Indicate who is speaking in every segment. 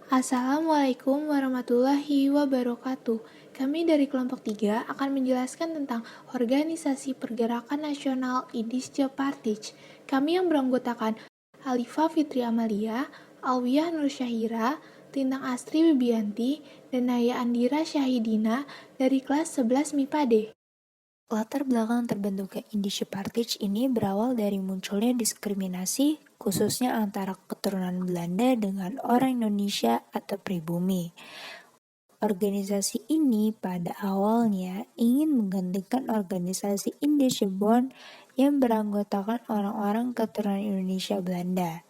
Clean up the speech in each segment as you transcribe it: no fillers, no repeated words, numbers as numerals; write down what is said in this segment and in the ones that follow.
Speaker 1: Assalamualaikum warahmatullahi wabarakatuh. Kami dari kelompok 3 akan menjelaskan tentang Organisasi Pergerakan Nasional Indische Partij. Kami yang beranggotakan Alifah Fitri Amalia, Alwiyah Nur Syahira, Tintang Astri Wibianti, dan Naya Andira Syahidina dari kelas 11 MIPA D.
Speaker 2: Latar belakang terbentuknya Indische Partij ini berawal dari munculnya diskriminasi khususnya antara keturunan Belanda dengan orang Indonesia atau pribumi. Organisasi ini pada awalnya ingin menggantikan organisasi Indische Bond yang beranggotakan orang-orang keturunan Indonesia Belanda.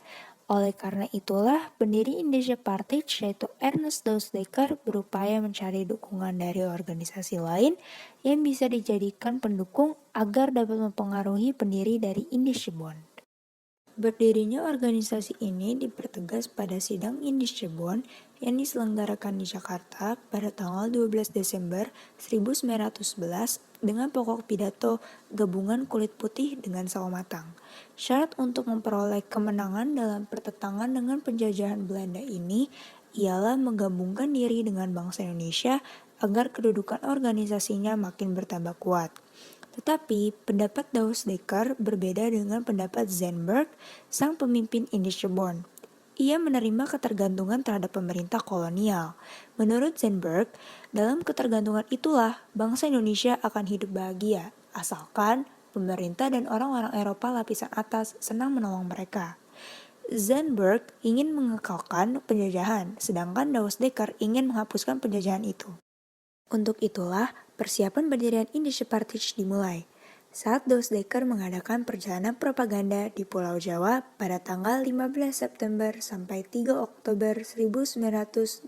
Speaker 2: Oleh karena itulah, pendiri Indische Partij yaitu Ernest Doesdecker berupaya mencari dukungan dari organisasi lain yang bisa dijadikan pendukung agar dapat mempengaruhi pendiri dari Indische Bond. Berdirinya organisasi ini dipertegas pada sidang Indische Bond yang diselenggarakan di Jakarta pada tanggal 12 Desember 1911 dengan pokok pidato gabungan kulit putih dengan sawo matang. Syarat untuk memperoleh kemenangan dalam pertentangan dengan penjajahan Belanda ini ialah menggabungkan diri dengan bangsa Indonesia agar kedudukan organisasinya makin bertambah kuat. Tetapi pendapat Doesdecker berbeda dengan pendapat Zandberg, sang pemimpin Indische Bond. Ia menerima ketergantungan terhadap pemerintah kolonial. Menurut Zandberg, dalam ketergantungan itulah bangsa Indonesia akan hidup bahagia, asalkan pemerintah dan orang-orang Eropa lapisan atas senang menolong mereka. Zandberg ingin mengekalkan penjajahan, sedangkan Doesdecker ingin menghapuskan penjajahan itu. Untuk itulah, persiapan pendirian Indische Partij dimulai saat Doesdecker mengadakan perjalanan propaganda di Pulau Jawa pada tanggal 15 September sampai 3 Oktober 1912.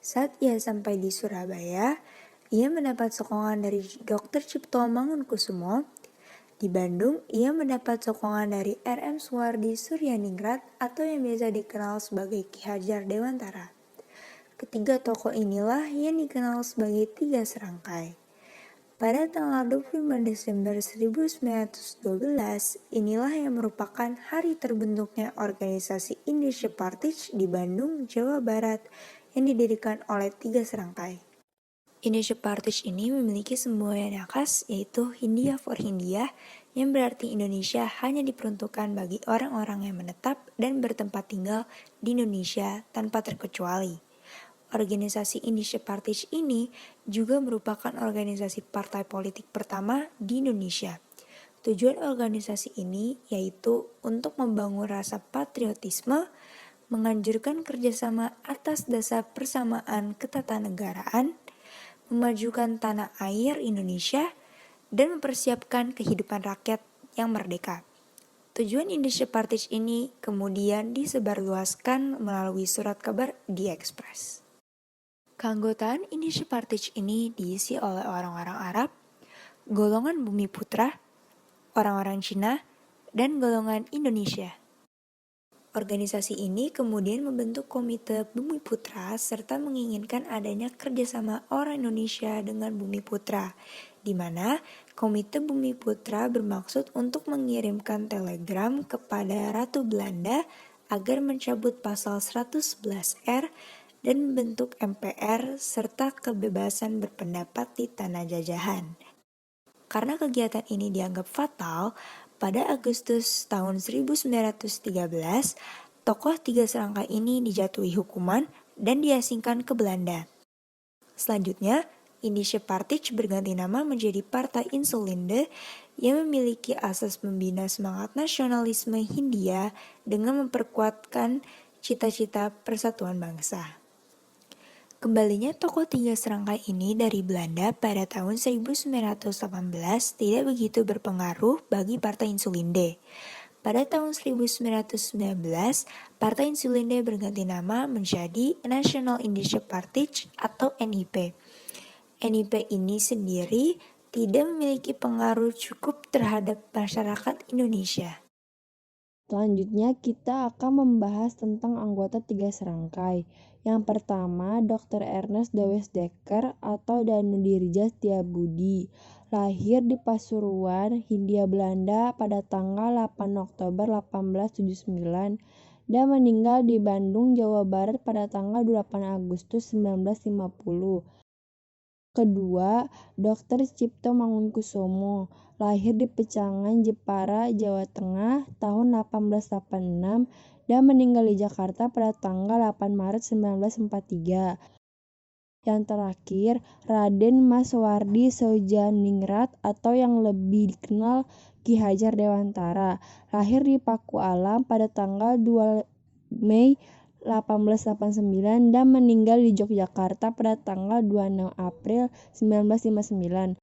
Speaker 2: Saat ia sampai di Surabaya, ia mendapat sokongan dari Dr. Cipto Mangunkusumo. Di Bandung, ia mendapat sokongan dari R.M. Suwardi Suryaningrat atau yang biasa dikenal sebagai Ki Hajar Dewantara. Ketiga tokoh inilah yang dikenal sebagai Tiga Serangkai. Pada tanggal 25 Desember 1912, inilah yang merupakan hari terbentuknya organisasi Indische Partij di Bandung, Jawa Barat yang didirikan oleh Tiga Serangkai. Indische Partij ini memiliki semboyan yang khas yaitu Hindia for Hindia yang berarti Indonesia hanya diperuntukkan bagi orang-orang yang menetap dan bertempat tinggal di Indonesia tanpa terkecuali. Organisasi Indische Partij ini juga merupakan organisasi partai politik pertama di Indonesia. Tujuan organisasi ini yaitu untuk membangun rasa patriotisme, menganjurkan kerjasama atas dasar persamaan ketatanegaraan, memajukan tanah air Indonesia, dan mempersiapkan kehidupan rakyat yang merdeka. Tujuan Indische Partij ini kemudian disebarluaskan melalui surat kabar di Express. Keanggotaan Indische Partij ini diisi oleh orang-orang Arab, golongan Bumi Putra, orang-orang Cina, dan golongan Indonesia. Organisasi ini kemudian membentuk Komite Bumi Putra serta menginginkan adanya kerjasama orang Indonesia dengan Bumi Putra, di mana Komite Bumi Putra bermaksud untuk mengirimkan telegram kepada Ratu Belanda agar mencabut pasal 111R dan membentuk MPR serta kebebasan berpendapat di tanah jajahan. Karena kegiatan ini dianggap fatal, pada Agustus tahun 1913, tokoh Tiga Serangkai ini dijatuhi hukuman dan diasingkan ke Belanda. Selanjutnya, Indische Partij berganti nama menjadi Partai Insulinde yang memiliki asas membina semangat nasionalisme Hindia dengan memperkuatkan cita-cita persatuan bangsa. Kembalinya tokoh Tiga Serangkai ini dari Belanda pada tahun 1918 tidak begitu berpengaruh bagi Partai Insulinde. Pada tahun 1919, Partai Insulinde berganti nama menjadi National Indische Partij atau NIP. NIP ini sendiri tidak memiliki pengaruh cukup terhadap masyarakat Indonesia.
Speaker 3: Selanjutnya kita akan membahas tentang anggota Tiga Serangkai. Yang pertama, Dr. Ernest Doesdecker atau Danudirja Setiabudi, lahir di Pasuruan, Hindia Belanda pada tanggal 8 Oktober 1879 dan meninggal di Bandung, Jawa Barat pada tanggal 28 Agustus 1950. Kedua, Dr. Cipto Mangunkusumo, lahir di Pecangan, Jepara, Jawa Tengah tahun 1886 dan meninggal di Jakarta pada tanggal 8 Maret 1943. Yang terakhir, Raden Mas Wardi Sojaningrat atau yang lebih dikenal Ki Hajar Dewantara, lahir di Pakualam pada tanggal 2 Mei 1889 dan meninggal di Yogyakarta pada tanggal 26 April 1959.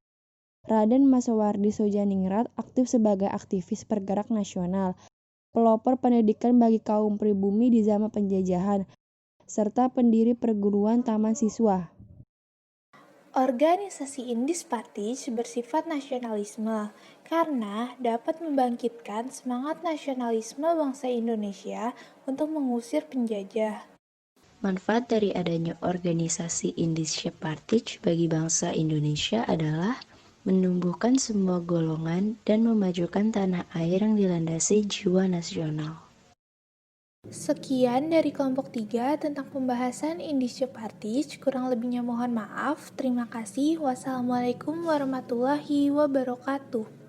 Speaker 3: Raden Mas Wardi Sojaningrat aktif sebagai aktivis pergerak nasional, pelopor pendidikan bagi kaum pribumi di zaman penjajahan, serta pendiri perguruan taman siswa.
Speaker 1: Organisasi Indispartis bersifat nasionalisme karena dapat membangkitkan semangat nasionalisme bangsa Indonesia untuk mengusir penjajah.
Speaker 4: Manfaat dari adanya organisasi Indispartis bagi bangsa Indonesia adalah menumbuhkan semua golongan dan memajukan tanah air yang dilandasi jiwa nasional.
Speaker 1: Sekian dari kelompok 3 tentang pembahasan Indispartis. Kurang lebihnya mohon maaf. Terima kasih. Wassalamualaikum warahmatullahi wabarakatuh.